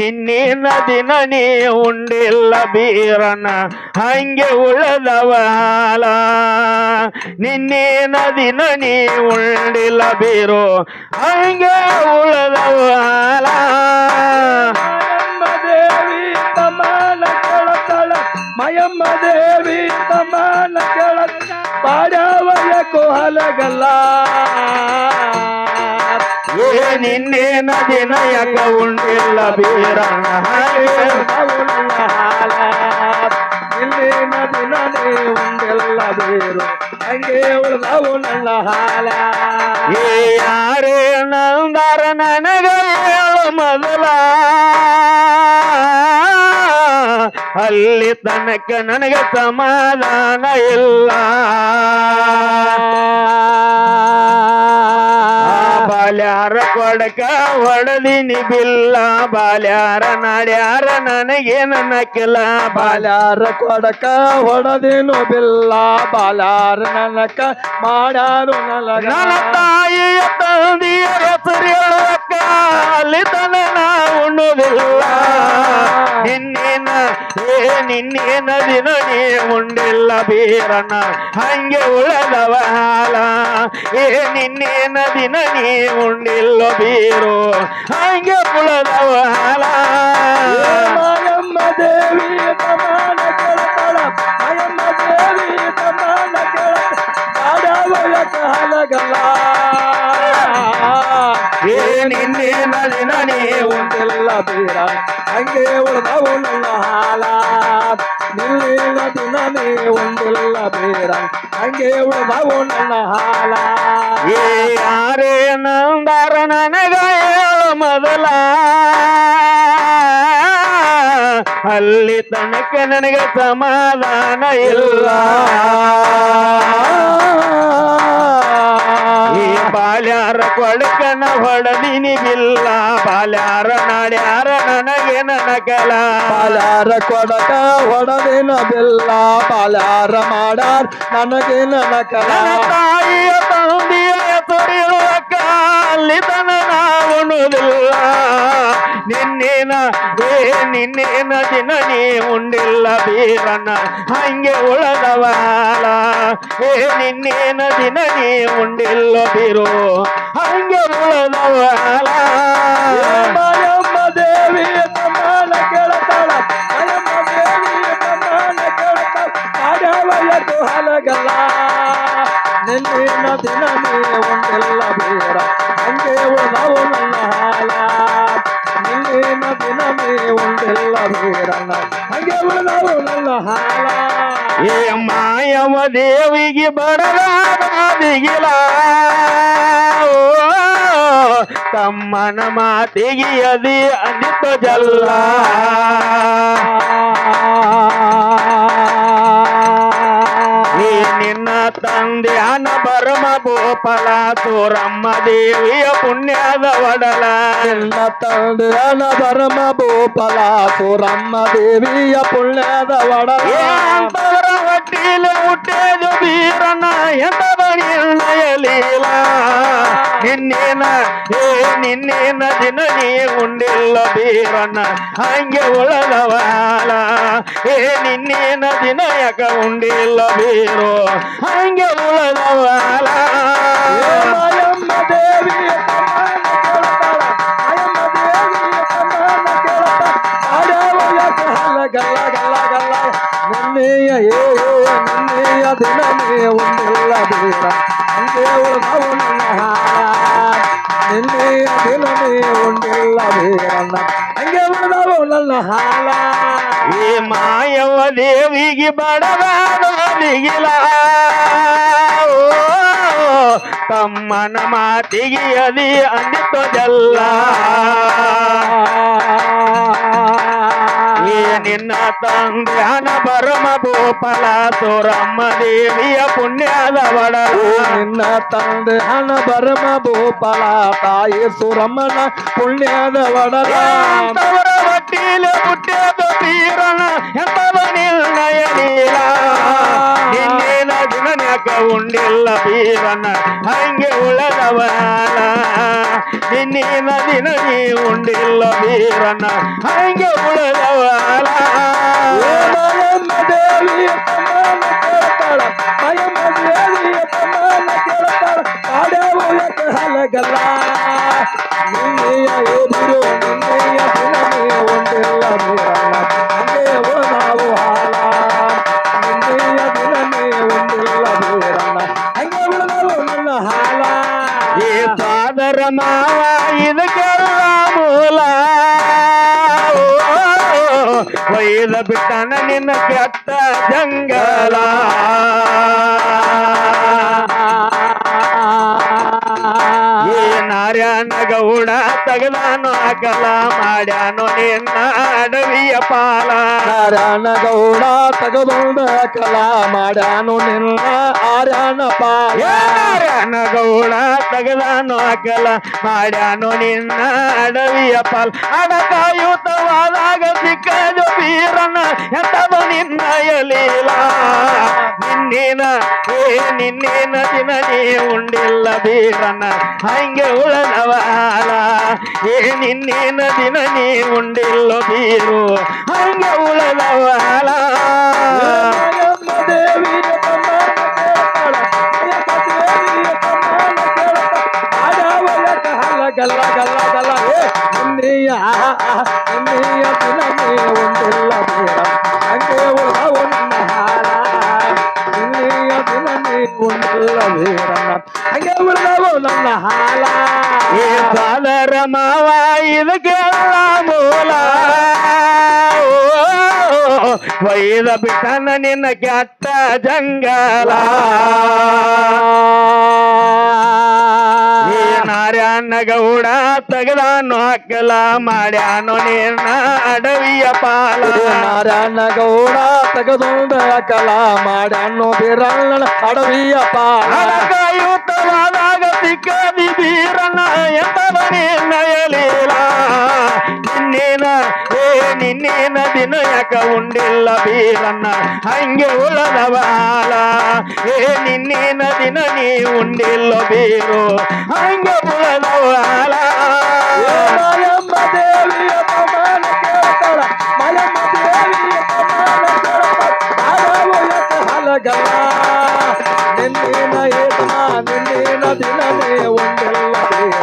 ನಿನ್ನಿನ ದಿನ ನೀ ಉಂಡಿಲ್ಲ ಬೀರನ ಹಂಗೆ ಉಳದವ ಹಾಲ ನಿನ್ನಿನ ದಿನ ನೀ ಉಂಡಿಲ್ಲ ಬೀರೋ ಹಂಗೆ ಉಳದವ ಹಾಲ ದೇವಿ ತಮ್ಮನ ಕೇಳತಾಳ ಮಯಮ್ಮ ದೇವಿ ತಮ್ಮನ ಕೇಳತ ಬಾಡವಯ ಕೋಹಲಗಲ್ಲ ನಿನ್ನೇನ ದಿನ ಯಾಕ ಉಂಡಿಲ್ಲ ಬೀರನ ನಿನ್ನೇನ ದಿನ ನೀ ಉಂಡಿಲ್ಲ ಬೀರು ಹಂಗೆ ಉಳ್ದವು ನನ್ನ ಹಾಲ ಯಾರೇ ನಂದಾರ ನನಗ ಮೊದಲ ಅಲ್ಲಿ ತನಕ ನನಗೆ ಸಮಾಧಾನ ಇಲ್ಲ ಬಾಲ್ಯಾರ ಕೊಡಕ ಹೊಡೆದಿನಿ ಬಿಲ್ಲ ಬಾಲ್ಯಾರ ನಾಡ್ಯಾರ ನನಗೇನು ನಕ್ಕಿಲ್ಲ ಬಾಲ್ಯಾರ ಕೊಡಕ ಹೊಡೆದೇನು ಬಿಲ್ಲ ಬಾಲ್ಯಾರ ನನಕ ಮಾಡ್ಯಾರು ನನ್ನ ತಾಯಿಯ ತಂದೆಯ ಹೆಸರು ಹೇಳಕ್ಕ ಅಲ್ಲಿ ತನ ಉಣ್ಣುವುದಿಲ್ಲ ನಿನ್ನೇನ ದಿನ ನೀ ಉಂಡಿಲ್ಲ ಬೀರನ ಹಂಗೆ ಉಳದವ ಹಾಲ ನಿನ್ನೇನ ದಿನ ನೀ ಉಂಡಿಲ್ಲ ಬೀರು ಹಂಗೆ ಉಳದವ ಹಾಲ ಮಾಯಮ್ಮ ದೇವಿ ತಮಾನ ಕೇಳತಾಳ ಮಾಯಮ್ಮ ದೇವಿ ತಮಾನ ಕೇಳತ ಆಡವಯ ಕಾಲಗಲ್ಲ ನಿನ್ನೇನ ದಿನ ನೀ ಉಂಡಿಲ್ಲ ಬೀರ ಹಂಗೆ ಉಳ್ದವು ನನ್ನ ಹಾಲ ನಿನ್ನೇನ ದಿನ ನೀ ಉಂಡಿಲ್ಲ ಬೀರ ಹಂಗೆ ಉಳ್ದವು ನನ್ನ ಹಾಲ ಯಾರೇ ನಂದಾರ ನನಗ ಮೊದಲ ಅಲ್ಲಿ ತನಕ ನನಗೆ ಸಮಾಧಾನ ಇಲ್ಲ ಬಾಲ್ಯಾರ ಕೊಡಕನ ಹೊಡೆದಿನಿ ಬಿಲ್ಲ ಬಾಲ್ಯಾರ ನಾಡ್ಯಾರ ನನಗೆ ನನಗಲ ಬಾಲ್ಯಾರ ಕೊಡಕ ಹೊಡೆದಿನ ಬಿಲ್ಲ ಬಾಲ್ಯಾರ ಮಾಡಾರ ನನಗೆ ನನಕಲ ತಾಯಿಯ ತಂದೆಯ ಹೆಸರಿರುವಕ್ಕ ಅಲ್ಲಿ ತನ ಉಣ್ಣುವುದಿಲ್ಲ ನಿನ್ನೇನ ದಿನ ನೀ ಉಂಡಿಲ್ಲ ಬೀರನ ಹಂಗೆ ಉಳದವ ಹಾಲ ನಿನ್ನೇನ ದಿನ ನೀ ಉಂಡಿಲ್ಲ ಬೀರು ಹಂಗೆ ಉಳದವ ಹಾಲ ಮಾಯಮ್ಮ ದೇವಿ ತಮ್ಮನ ಕೇಳತಾಳ ಮಾಯಮ್ಮ ದೇವಿ ತಮ್ಮನ ಕೇಳತಾಳ ಆಡವಯ ಕೋಹಲಗಲ್ಲ ನಿನ್ನೇನ ದಿನ ನೀ ಉಂಡಿಲ್ಲ ಬೀರ ಹಂಗೆ ಉಳ್ದವು ನನ್ನ ಹಾಲ ನಿನ್ನೇನ ದಿನ ನೀ ಉಂಡಿಲ್ಲ ಬೀರನ ಹಂಗೆ ಉಳ್ದವು ನನ್ನ ಹಾಲ ಮಾಯವ ದೇವಿಗೆ ಬರಲಾದಿಗಿಲ ತಮ್ಮನ ಮಾತಿಗೆ ಅದಿ ಅಂದಿತ್ತು ಜಲ್ಲ ನಿನ್ನ ತಂದೆಯನ ಬರಮ ಗೋಪಾಲ ಸೂರಮ್ಮ ದೇವಿಯ ಪುಣ್ಯದ ಒಡಲ ನಿನ್ನ ತಂದೆಯನ ಬರಮ ಗೋಪಾಲ ಸೂರಮ್ಮ ದೇವಿಯ ಪುಣ್ಯದ ಒಡಲ ಅಂತವರ ಹೊಟ್ಟಿಲೆ ಹುಟ್ಟೇದು ಬೀರನ ಎಂತದ ನಿರ್ಣಯಲೀಲ ನಿನ್ನೇನ ದಿನ ನೀ ಉಂಡಿಲ್ಲ ಬೀರನ ಹಂಗೆ ಉಳದವ ಹಾಲ ನಿನ್ನೇನ ದಿನ ಯಾಕ ಉಂಡಿಲ್ಲ ಬೀರು ಹಂಗೆ ಉಳದವ ಹಾಲ ಮಾಯಮ್ಮ ದೇವಿ ತಮ್ಮನ ಕೇಳತಾಳ ಮಾಯಮ್ಮ ದೇವಿ ತಮ್ಮನ ಕೇಳತಾಳ ಆಡವಯ ಕಾಲ ಗಲ್ಲ ಗಲ್ಲ ಗಲ್ಲ ನಿನ್ನೆಯ ನಿನ್ನೆಯ ದಿನ ನೀ ಉಂಡಿಲ್ಲ ಬೀರ ಹಂಗೆ ಉಳ್ದವು ನನ್ನ ಹಾಲ ನಿನ್ನೆಯ ದಿನ ನೀ ಉಂಡಿಲ್ಲ ಬೀರನ್ನ ಹಂಗೆ ಉಳ್ದವು ನನ್ನ ಹಾಲ ಮಾಯವ ದೇವಿಗೆ ಬಡವಾದಿಗಿಲ ತಮ್ಮನ ಮಾತಿಗೆ ಅದಿ ಅಂದಿತ್ತು ಜಲ್ಲ ನಿನ್ನ ತಂದೆಯನ ಬರಮ ಗೋಪಾಲ ಸೂರಮ್ಮ ದೇವಿಯ ಪುಣ್ಯದ ಒಡಲ ನಿನ್ನ ತಂದೆ ಹಣ ಬರಮ ಗೋಪಾಲ ತಾಯಿ ಸುರಮ್ಮನ ಪುಣ್ಯದ ಒಡಲ ಅಂತವರ ಹೊಟ್ಟಿಲೆ ಹುಟ್ಟೇದ ಬೀರನ ಎಂತದ ನಿರ್ಣಯ ಲೀಲ ನಿನ್ನೇನ ದಿನ ಯಾಕ ಉಂಡಿಲ್ಲ ಬೀರನ ಹಂಗೆ ಉಳದವ ನಿನ್ನಿನ ದಿನ ನೀ ಉಂಡಿಲ್ಲ ಬೀರಣ್ಣ ಹಂಗೆ ಉಳಿದವ ಹಾಲ ಮಾಯಮ್ಮ ದೇವಿಯ ತಮ್ಮನ ಕೇಳ್ತಾಳ ಮಾಯಮ್ಮ ದೇವಿಯ ತಮ್ಮನ ಕೇಳ್ತಾಳ ಕಾಡ್ಯಾವ ಯಾಕೆ ಹಲಗಲ್ಲ ನಿನ್ನೆಯ ಎದುರು ನಿನ್ನೆಯ ದಿನ ನೀ ಉಂಡಿಲ್ಲ ಬೀರಣ್ಣ ಹಂಗೆ ನಾವು ಹಾಲ ನಿನ್ನೆಯ ದಿನ ನೀ ಉಂಡಿಲ್ಲ ಬೀರಣ್ಣ ಹಂಗೆ ಉಳಿದವು ನನ್ನ ಹಾಲ ಈ ಸಾದರ ಮಾವ ಇದಕ್ಕೆಲ್ಲ ಮೂಲ ಒಯ್ದ ಬಿಟ್ಟನ ನಿನ್ನ ಕೆಟ್ಟ ಜಂಗಲ ಈ ನಾರ್ಯಾನ ಗೌಡ ತಗದಾನು ಅಗಲ ಮಾಡ್ಯಾನು ನಿನ್ನ ಅಡವಿಯ ಪಾಲ ನಾರಾಯಣ ಗೌಡ ತಗದೊಂದ ಕಲ ಮಾಡ್ಯಾನು ನಿನ್ನ ಆರ್ಯಾನ ಪಾಲ ನಾರ್ಯಾನ ಗೌಡ ತಗದಾನು ಅಗಲ ಮಾಡ್ಯಾನು ನಿನ್ನ ಅಡವಿಯ ಪಾಲ ಅಡಕಾಯುತವಾದಾಗ ಸಿಕ್ಕದು ಬೀರನ ಎಂತದು ನಿನ್ನ ಎಲೀಲ ನಿನ್ನಿನ ದಿನ ನೀ ಉಂಡಿಲ್ಲ ಬೀರನ ಹಂಗೆ ಉಳದವಾಲ ನಿನ್ನಿನ ದಿನ ನೀ ಉಂಡಿಲ್ಲ ಬೀರು ಹಂಗೆ ಉಳದವಾಲ ಮಾಯಮ್ಮ ದೇವಿಯ ತಮ್ಮನ ಕೇಳ್ತಾಳ ಮಾಯಮ್ಮ ದೇವಿಯ ತಮ್ಮನ ಕೇಳ್ತಾಳ ಆಡಾವ ಯಾಕೆ ಹಲಗಲ್ಲ ಗಲ್ಲ ಗಲ್ಲ ನಿನ್ನೆಯ ದಿನ ನೀ ಉಂಡಿಲ್ಲ ಬೀರ ಹಂಗೆ ಉಳದವು ನನ್ನ ಹಾಲ ನಿನ್ನೆಯ ದಿನ ನೀ ಉಂಡಿಲ್ಲ ಬೀರಣ್ಣ ಹಂಗೆ ಉಳಿದವು ನನ್ನ ಹಾಲ ಈ ಸಾದರ ಮಾವ ಇದಕ್ಕೆಲ್ಲ ಮೂಲ ಒಯ್ದ ಬಿಟ್ಟನ ನಿನ್ನ ಕೆಟ್ಟ ಜಂಗಲ ಈ ನಾರ್ಯಾನ ಗೌಡ ತಗದಾನು ಹಾಕಲ ಮಾಡ್ಯಾನು ನಿನ್ನ ಅಡವಿಯ ಪಾಲ ನಾರಾಯಣ ಗೌಡ ತಗದೊಂದ ಕಲ ಮಾಡ್ಯಾನು ಬೀರಣ್ಣನ ಅಡವಿಯ ಪಾಲ ಅಡಕಾಯುತವಾದಾಗ ಸಿಕ್ಕದಿ ಬೀರಣ್ಣ ಎಂತದ ನಿನ್ನ ಎಲೀಲ ನಿನ್ನೇನ ದಿನ ಯಾಕ ಉಂಡಿಲ್ಲ ಬೀರಣ್ಣ ಹಂಗೆ ಉಳದವಾಲ ನಿನ್ನೇನ ದಿನ ನೀ ಉಂಡಿಲ್ಲ ಬೀರು ಹಂಗೆ ಉಳದವಾಲ ಮಾಯಮ್ಮ ದೇವಿಯ ತಮ್ಮನ ಕೇಳ್ತಾಳ ಮಾಯಮ್ಮ ದೇವಿಯ ತಮ್ಮನ ಕೇಳ್ತಾಳ ಆಡಾವ ಯಾಕೆ ಹಲಗಲ್ಲ ನಿನ್ನಿನ ದಿನ ನೀ ಉಂಡಿಲ್ಲ ಬೀರಣ್ಣ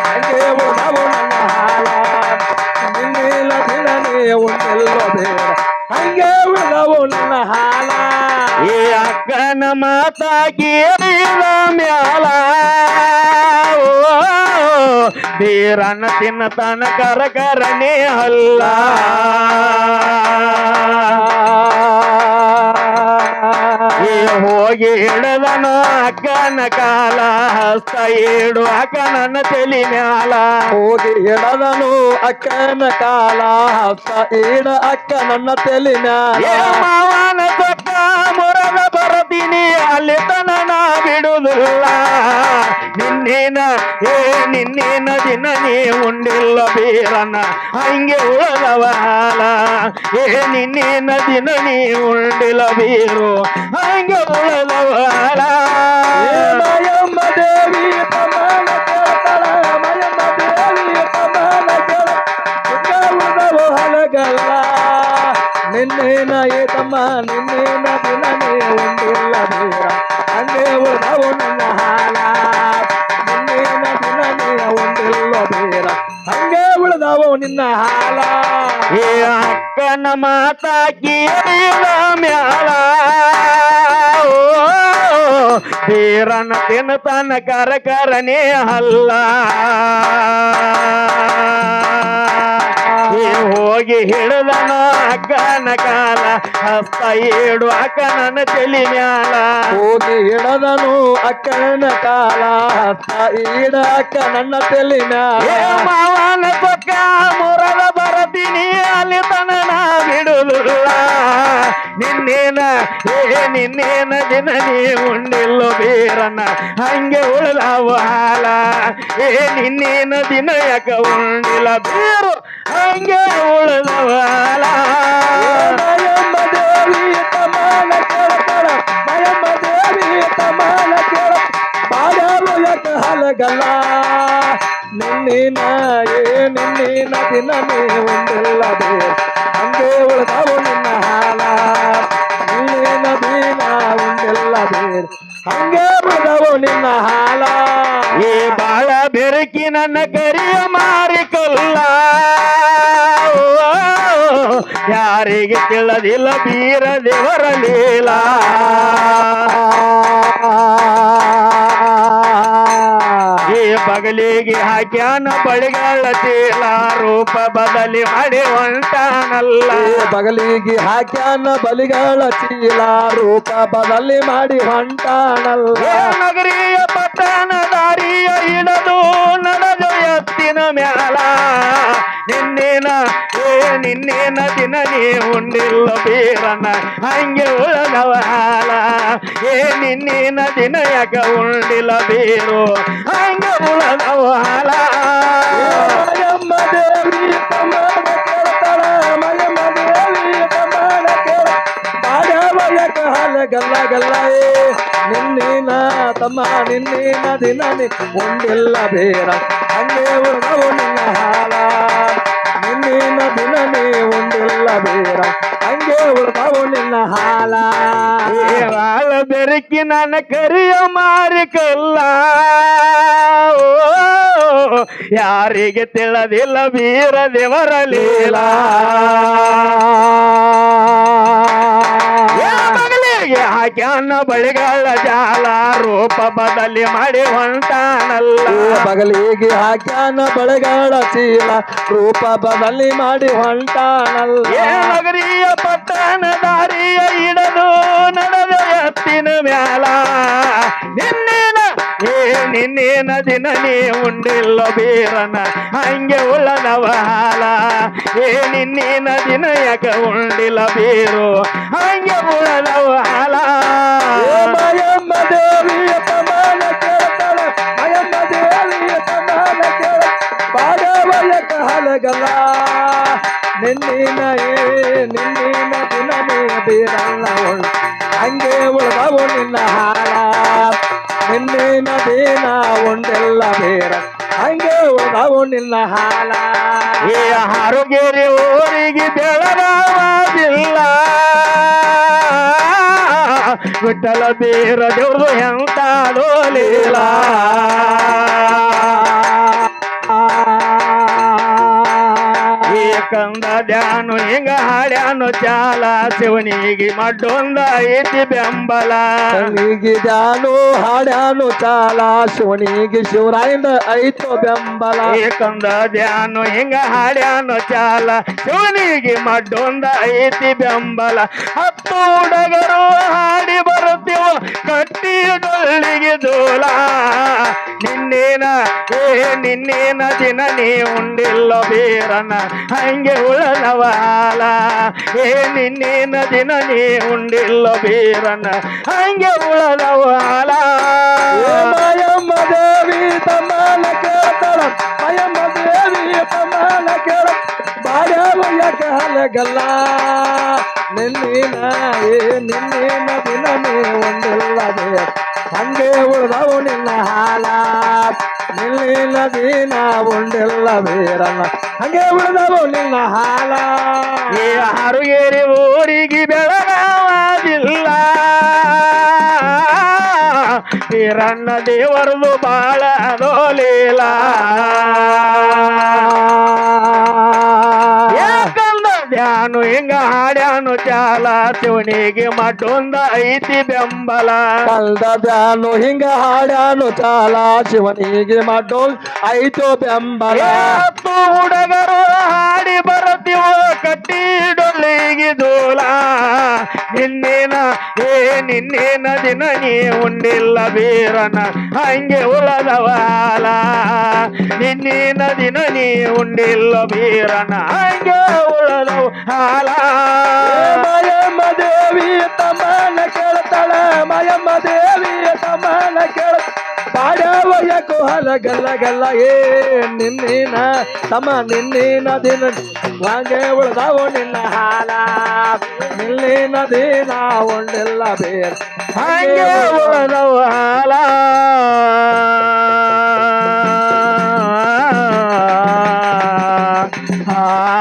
ಹಂಗೆ ಉಳದವು ನನ್ನ ಹಾಲ ನಿನ್ನಿನ ದಿನ ನೀ ಉಂಡಿಲ್ಲ ಬೀರ ಹಂಗೆ ಉಳದವು ನನ್ನ ಹಾಲ ಈ ಅಕ್ಕನ ಮಾತ ಕೇಳಿದ ಮ್ಯಾಲ ಬೀರಣ್ಣ ತಿನ್ನತನ ಕರಕರನೇ ಅಲ್ಲ ಹೋಗಿ ಹಿಡದನು ಅಕ್ಕನ ಕಾಲ ಹಸ್ತ ಇಡು ಅಕ್ಕನ ತಲಿ ಮ್ಯಾಲ ಹೋಗಿ ಹಿಡದನು ಅಕ್ಕನ ಕಾಲ ಹಸ್ತ ಈಡ ಅಕ್ಕ ನನ್ನ ತಲೆ ಮ್ಯಾಲ ಮಾವನ ಸೊಕ್ಕ ಮೊರದ ಬರತೀನಿ ಅಲ್ಲಿ ತನ ನಾ ಬಿಡುವುದಿಲ್ಲ ನಿನ್ನೇನ ದಿನ ನೀ ಉಂಡಿಲ್ಲ ಬೀರನ ಹಂಗೆ ಉಳದವಾಲ ನಿನ್ನೇನ ದಿನ ನೀ ಉಂಡಿಲ್ಲ ಬೀರು ಹಂಗೆ ಉಳದವಾಲ ಮಾಯಮ್ಮ ದೇವಿ ತಮ್ಮನ ಕೇಳ್ತಾಳ ಮಾಯಮ್ಮ ದೇವಿ ತಮ್ಮನ ಕೇಳ ಹಲಗಲ್ಲ ನಿನ್ನೇನ ತಮ್ಮ ನಿನ್ನೇನ ದಿನ ನೀ ಉಂಡಿಲ್ಲ ಬೀರ ಹಂಗೆ ಉಳಿದವು ನನ್ನ ಹಾಲ ನಿನ್ನೇನ ದಿನ ನೀ ಉಂಡಿಲ್ಲ ಬೀರ ಹಂಗೆ ಉಳಿದವು ನಿನ್ನ ಹಾಲ ಏ ಅಕ್ಕನ ಮಾತ ಕೇಳಿದ ಮ್ಯಾಲ ಬೀರನ ತಿನ್ನತನ ಕರಕರನೇ ಅಲ್ಲ ಹೋಗಿ ಹಿಡಿದನ ಅಕ್ಕನ ಕಾಲ ಹಸ್ತ ಇಡು ಅಕ್ಕನ ತಲಿ ಮ್ಯಾಲ ಹೋಗಿ ಹಿಡದನು ಅಕ್ಕನ ಕಾಲ ಹಸ್ತ ಈಡ ಅಕ್ಕ ನನ್ನ ತಲೆ ಮ್ಯಾಲ ಮಾವನ ಪಕ್ಕ ಮೊರದ ಬರತೀನಿ ಅಲ್ಲಿ ತನ ನಾ ಬಿಡುವುದಿಲ್ಲ ನಿನ್ನೇನ ದಿನ ನೀ ಉಂಡಿಲ್ಲ ಬೀರನ ಹಂಗೆ ಉಳಿದವ ಹಾಲ ನಿನ್ನೇನ ದಿನ ಯಾಕ ಉಂಡಿಲ್ಲ ಬೀರು ಹಂಗೆ ಉಳಿದವ ಹಾಲ ಮಾಯಮ್ಮ ದೇವಿ ತಮ್ಮನ ಕೇಳ್ತಾಳ ಮಾಯಮ್ಮ ದೇವಿ ತಮ್ಮನ ಕೇಳ ಬಾಳ್ಯಾವ ಯಾಕೆ ಹಲಗಲ್ಲ ನಿನ್ನ ನಿನ್ನಿನ ನಿನ್ನಿನ ದಿನ ನೀ ಉಂಡಿಲ್ಲ ಬೇರ ಹಂಗೆ ಉಳಿದವು ನಿನ್ನ ಹಾಲ ನಿನ್ನಿನ ದಿನ ಉಂಡಿಲ್ಲ ಬೇರ ಹಂಗೆ ಉಳಿದವು ನಿನ್ನ ಹಾಲ ಈ ಬಾಳ ಬೆರಕಿ ನನ್ನ ಕರಿಯ ಮಾರಿಕಲ್ಲ ಯಾರಿಗೆ ತಿಳಿದಿಲ್ಲ ಬೀರ ದೇವರ ಲೀಲಾ ಈ ಬಗಲಿಗೆ ಹಾಕ್ಯಾನ ಬಳಿಗಳ ಚೀಲ ರೂಪ ಬದಲಿ ಮಾಡಿ ಹೊಂಟಾನಲ್ಲ ಬಗಲಿಗೆ ಹಾಕ್ಯಾನ ಬಲಿಗಳ ಚೀಲ ರೂಪ ಬದಲಿ ಮಾಡಿ ಹೊಂಟಾನಲ್ಲ ನಗರಿಯ ಪಟ್ಟಣ ದಾರಿಯ ಹಿಡದು ನಡೆದು ಎತ್ತಿನ ಮ್ಯಾಲ ನಿನ್ನೇನ ದಿನ ನೀ ಉಂಡಿಲ್ಲ ಬೀರನ ಹಂಗೆ ಉಳದವ ಹಾಲ ನಿನ್ನೇನ ದಿನ ಯಾಕ ಉಂಡಿಲ್ಲ ಬೀರು ಹಂಗೆ ಉಳದವ ಹಾಲ ಮಯಮ್ಮ ದೇವಿ ತಮ್ಮನ ಕೇಳ್ತಾಳ ಮಯಮ್ಮ ದೇವಿ ತಮ್ಮನ ಕೇಳ ಬಾಡವಯಕ ಹಾಲ ಗಲ್ಲ ಗಲ್ಲ ನಿನ್ನಿನ ತಮ್ಮ ನಿನ್ನಿನ ದಿನ ನೀ ಉಂಡಿಲ್ಲ ಬೇರ ಹಂಗೆ ಉಳಿದವು ನಿನ್ನ ಹಾಲ ನಿನ್ನಿನ ದಿನ ನೀ ಉಂಡಿಲ್ಲ ಬೇರ ಹಂಗೆ ಉಳಿದವು ನಿನ್ನ ಹಾಲ ಬಾಳ ಬೆರಕಿ ನನ್ನ ಕರಿಯ ಮಾರಿಕಲ್ಲ ಯಾರಿಗೆ ತಿಳಿದಿಲ್ಲ ಬೀರ ದೇವರ ಲೀಲಾ ಬಗಲಿಗೆ ಹಾಕ್ಯಾನ ಬಳಿಗಳ ಜಾಲ ರೂಪ ಬದಲಿ ಮಾಡಿ ಹೊಂಟಾನಲ್ಲ ಬಗಲಿಗೆ ಹಾಕ್ಯಾನ ಬಳೆಗಳ ಚೀಲ ರೂಪ ಬದಲಿ ಮಾಡಿ ಹೊಂಟಾನಲ್ಲ ನಗರಿಯ ಪಟ್ಟಣ ದಾರಿಯ ಹಿಡದು ನಡೆದ ಎತ್ತಿನ ಮ್ಯಾಲ ನಿನ್ನೇನ ದಿನ ನೀ ಉಂಡಿಲ್ಲ ಬೀರನ ಹಂಗೆ ಉಳ್ಳನವ ಹಾಲ ನಿನ್ನೇನ ದಿನ ಯಾಕ ಉಂಡಿಲ್ಲ ಬೀರು ಹಂಗೆ ಉಳ್ಳನವ ಹಾಲ ಮಯಮ್ಮ ದೇವಿಯ ತಮಾನ ಕೇಳ್ತಾಳ ಮಯಮ್ಮ ದೇವಿಯ ತಮಾನ ಕೇಳ ಬಾಡವಯಕ ಹಲಗಲ್ಲ ನಿನ್ನಿನ ನಿನ್ನಿನ ದಿನ ನೀ ಬೀರಲ್ಲ ಹಂಗೆ ಉಳಿದವು ನಿನ್ನ ಹಾಲ ನಿನ್ನಿನ ದಿನ ಉಂಡೆಲ್ಲ ಬೇರ ಹಂಗೆ ಉಳಿದವು ನಿನ್ನ ಹಾಲ ಈ ಹಾರುಗೇರಿ ಊರಿಗೆ ಬೆಳಗಾವದಿಲ್ಲ ವಿಠಲ ಬೀರ ದೇವ್ರದು ಎಂತಾದೋ ಲೀಲಾ ಈ ಕಂದ ಧ್ಯಾನು ಹಿಂಗ ಹಾಡ್ಯಾನು ಚಾಲ ಶಿವನಿಗೆ ಮಡ್ಡೊಂದ ಐತಿ ಬೆಂಬಲ ಶಿವನಿಗೆ ಧ್ಯಾನು ಹಾಡ್ಯಾನು ಚಾಲ ಶಿವನಿಗೆ ಶಿವರಾಯಿಂದ ಐತೋ ಬೆಂಬಲ ಈ ಕಂದ ಧ್ಯಾನು ಹಿಂಗ ಹಾಡ್ಯಾನು ಚಾಲ ಶಿವನಿಗೆ ಮಡ್ಡೊಂದ ಐತಿ ಬೆಂಬಲ ಹತ್ತು ಹುಡುಗರು ಹಾಡಿ ಬರುತ್ತೀವ ಕಟ್ಟಿ ಡೊಳ್ಳಿಗೆ ದೂಲ ನಿನ್ನೇನ ದಿನ ನೀ ಉಂಡಿಲ್ಲ ಬೀರನ ಹಂಗೆ ಉಳದವ ಹಾಲ ನಿನ್ನೇನ ದಿನ ನೀ ಉಂಡಿಲ್ಲ ಬೀರನ ಹಂಗೆ ಉಳದವ ಹಾಲ ಮಯಮ್ಮ ದೇವಿ ತಮ್ಮನ ಕೇಳ್ತಾಳ ಮಯಮ್ಮ ದೇವಿ ತಮ್ಮನ ಕೇಳ ಬಾಡವಯಕ ಹಲಗಲ್ಲ ನಿನ್ನಿನ ನಿನ್ನಿನ ದಿನ ನೀ ಉಂಡಿಲ್ಲ ಬೇರ ಹಂಗೆ ಉಳಿದವು ನಿನ್ನ ಹಾಲ ನಿನ್ನಿನ ದಿನ ಉಂಡಿಲ್ಲ ಬೇರನ್ನ ಹಂಗೆ ಉಳಿದವು ನಿನ್ನ ಹಾಲ ಈ ಹಾರುಗೇರಿ ಊರಿಗೆ ಬೆಳಗಾವದಿಲ್ಲ ಬೀರಣ್ಣ ದೇವರದು ಬಾಳ ಅದೋಲಿಲ್ಲ ಧ್ಯಾನು ಹಿಂಗ ಹಾಡ್ಯಾನು ಚಾಲ ಶಿವನಿಗೆ ಮಟ್ಟೊಂದ ಐತಿ ಬೆಂಬಲ ಕಲ್ದ ಧ್ಯಾನು ಹಿಂಗ ಹಾಡ್ಯಾನು ಚಾಲ ಶಿವನಿಗೆ ಮಾಡೋ ಐತೋ ಬೆಂಬಲ ಹತ್ತು ಹುಡುಗರು ಹಾಡಿ ಬರುತ್ತೀವ ಕಟ್ಟಿ ಡೊಳ್ಳಿಗೆ ದೂಲ ನಿನ್ನೇನ ದಿನ ನೀ ಉಂಡಿಲ್ಲ ಬೀರನ ಹಂಗೆ ಉಳದವ ಹಾಲ ನಿನ್ನೇನ ದಿನ ನೀ ಉಂಡಿಲ್ಲ ಬೀರನ ಹಂಗೆ ಉಳದವ ಹಾಲ ಮಯಮ್ಮ ದೇವಿ ತಮ್ಮನ ಕೇಳ್ತಾಳ ಮಯಮ್ಮ ದೇವಿ ತಮ್ಮನ ಕೇಳ ಬಾಡವಯಕು ಹಲಗಲ್ಲ ಗಲ್ಲ ನಿನ್ನಿನ ತಮ್ಮ ನಿನ್ನಿನ ದಿನ ಹಂಗೆ ಉಳ್ದವು ನಿನ್ನ ಹಾಲ ನಿನ್ನಿನ ದಿನ ಉಂಡಿಲ್ಲ ಬೇರ ಹಂಗೆ ಉಳದವ ಹಾಲ ಆ